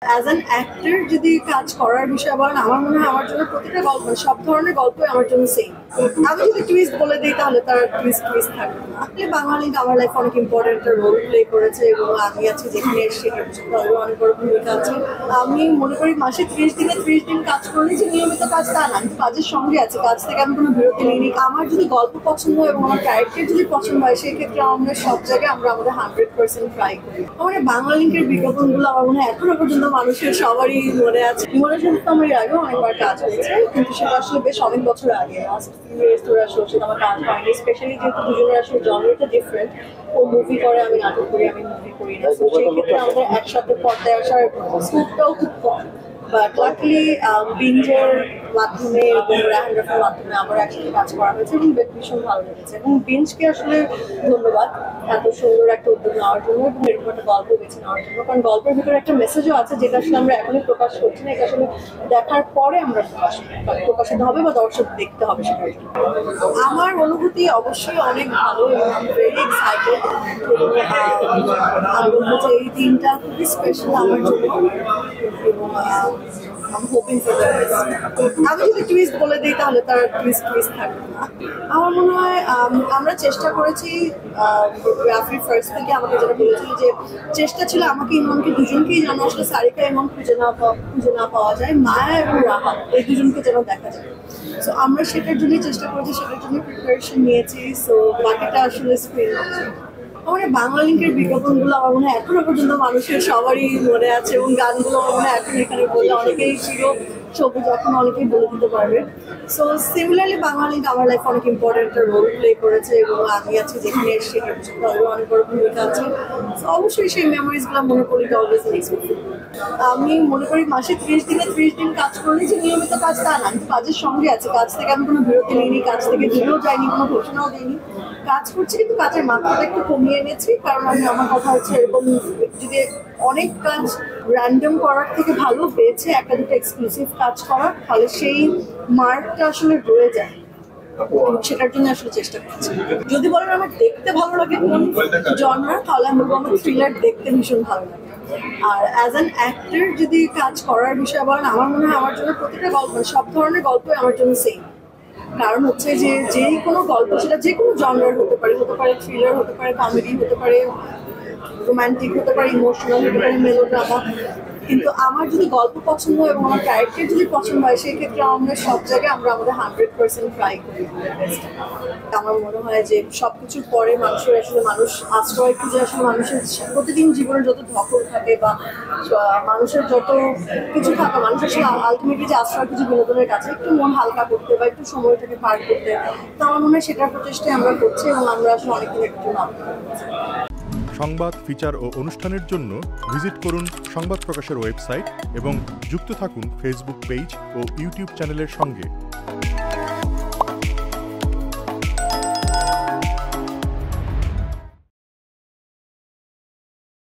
As an actor যদি কাজ করার বিষয় বলেন, আমার মনে হয় আমার জন্য প্রতিটা গল্প সব ধরনের গল্পই আমার জন্য সেম। আমি যদি টুইস্ট বলে দিই তাহলে তার টুইস্ট টুইস্ট থাকবে না। আসলে বাঙালি আমার লাইফ অনেক ইম্পর্টেন্ট একটা রোল প্লে করেছে এবং আমি আছি যেখানে সেটার তাদেরও অনেক বড় ভূমিকা আছে। আমি মনে করি মাসে 30 দিনে 30 দিন কাজ করলে যে নিয়মিত কাজ তা না, আমি কাজের সঙ্গে আছি, কাজ থেকে আমি কোনো বিরতি নিইনি। আমার যদি গল্প পছন্দ হয় এবং আমার ক্যারেক্টার যদি পছন্দ হয় সেক্ষেত্রে আমরা সব জায়গায় আমরা আমাদের 100% ট্রাই করি। আমাদের বাংলা লিঙ্কের বিজ্ঞাপনগুলো আমার মনে হয় এখনো পর্যন্ত মানুষের সবারই মনে আছে। ইমনের সাথে তো আমার এর আগেও অনেকবার কাজ হয়েছে, কিন্তু সেটা আসলে বেশ অনেক বছর আগে, লাস্ট ফিউ ইয়ার্স ধরে আসলে সেটা আমার কাজ হয়নি। স্পেশালি যেহেতু দুজনের আসলে জনরাটা ডিফারেন্ট, ও মুভি করে, আমি নাটক করি, আমি মুভি করি না, তো সেই ক্ষেত্রে আমাদের একসাথে পর্দায় আসার স্কোপটাও খুব কম। বাট লাকলি বিঞ্জের মাধ্যমে এবং রাহানের মাধ্যমে আমার একসাথে কাজ করা হয়েছে এবং ভীষণ ভালো লেগেছে। এবং বিঞ্জকে আসলে ধন্যবাদ এত সুন্দর একটা উদ্যোগ নেওয়ার জন্য এবং এরকম একটা গল্প বেছে নেওয়ার জন্য, কারণ গল্পের ভিতরে একটা মেসেজও আছে যেটা আসলে আমরা এখনই প্রকাশ করছি না, এটা আসলে দেখার পরে আমরা প্রকাশিত হবে বা দর্শক দেখতে হবে সেটার জন্য। আমার অনুভূতি অবশ্যই অনেক ভালো এবং আমি ভেরি এক্সাইটেড। আমি বলবো যে এই দিনটা খুবই স্পেশাল আমার জন্য এবং আমি যদি টুইস্ট বলে দিই তাহলে তার টুইস্ট টুইস্ট থাকবে না। আমার মনে হয় আমরা চেষ্টা করেছি, রাফি ফার্স্ট থেকে আমাকে যেটা বলেছিল যে চেষ্টা ছিল আমাকে ইমনকে দুজনকেই যেন আসলে সারিকা ইমন খুঁজে না পাওয়া যায়, মায়া এবং রাহাত এই দুজনকে যেন দেখা যায়। সো আমরা সেটার জন্যই চেষ্টা করেছি, সেটার জন্য প্রিপারেশন নিয়েছি। সো বাকিটা আসলে স্ক্রিন হচ্ছে। আমাদের বাংলা লিঙ্কের বিজ্ঞাপনগুলো আমার মনে হয় এখনো পর্যন্ত মানুষের সবারই মনে আছে এবং গানগুলো আমার মনে হয় এখন এখানে বললে অনেকেই ছিল সবুজ, এখন অনেকেই বলে দিতে পারবে। সো সিমিলারলি বাংলা লিঙ্ক আমার লাইফ অনেক ইম্পর্টেন্ট একটা রোল প্লে করেছে এবং আমি আছি যেখানে সেটার তাদেরও অনেক বড় ভূমিকা আছে। সো অবশ্যই সেই মেমোরিজগুলো মনে করি অলওয়েজ নেক্সট। আমি মনে করি মাসে 30 দিনে 30 দিন কাজ করলে যে নিয়মিত কাজ তা না, আমি কাজের সঙ্গে আছি, কাজ থেকে আমি কোনো বিরতি নিইনি, কাজ থেকে দূরেও যাইনি, কোনো ঘোষণাও দিইনি, কাজ করছি, কিন্তু কাজের মাত্রাটা একটু কমিয়ে এনেছি। কারণ আমার কথা হচ্ছে এরকম যদি অনেক কাজ র্যান্ডম করার থেকে ভালো পেয়েছে একটা দুটো এক্সক্লুসিভ কাজ করা, তাহলে সেই মার্কটা আসলে রয়ে যায়, সেটার জন্য আসলে চেষ্টা করছি। যদি বলেন আমার দেখতে ভালো লাগে কোন জনরা, তাহলে আমি বলবো আমার থ্রিলার দেখতে ভীষণ ভালো লাগে। আর অ্যাজ অ্যান অ্যাক্টর যদি কাজ করার বিষয় বলেন, আমার মনে হয় আমার জন্য প্রতিটা গল্প সব ধরনের গল্পই আমার জন্য সেম। কারণ হচ্ছে যে কোনো গল্প সেটা যে কোনো জনরার হতে পারে থ্রিলার, হতে পারে কমেডি, হতে পারে রোমান্টিক, হতে পারে ইমোশনাল, হতে পারে মেলোড্রামা, কিন্তু আমার যদি গল্প পছন্দ হয় এবং আমার ক্যারেক্টার যদি পছন্দ হয় সেক্ষেত্রে আমরা সব জায়গায় আমরা আমাদের 100% ট্রাই করি। আমার মনে হয় যে সবকিছুর পরে মানুষের আসলে মানুষ আশ্রয় খুঁজে, আসলে মানুষের প্রতিদিন জীবনের যত ধকল থাকে বা মানুষের যত কিছু থাকে, মানুষ আসলে আলটিমেটলি যে আশ্রয় খুঁজে বিনোদনের কাছে একটু মন হালকা করতে বা একটু সময়টাকে পার করতে, তো আমার মনে হয় সেটার প্রচেষ্টায় আমরা করছি এবং আমরা আসলে অনেকদিন একটু সংবাদ, ফিচার ও অনুষ্ঠানের জন্য ভিজিট করুন সংবাদ প্রকাশের ওয়েবসাইট এবং যুক্ত থাকুন ফেসবুক পেজ ও ইউটিউব চ্যানেলের সঙ্গে।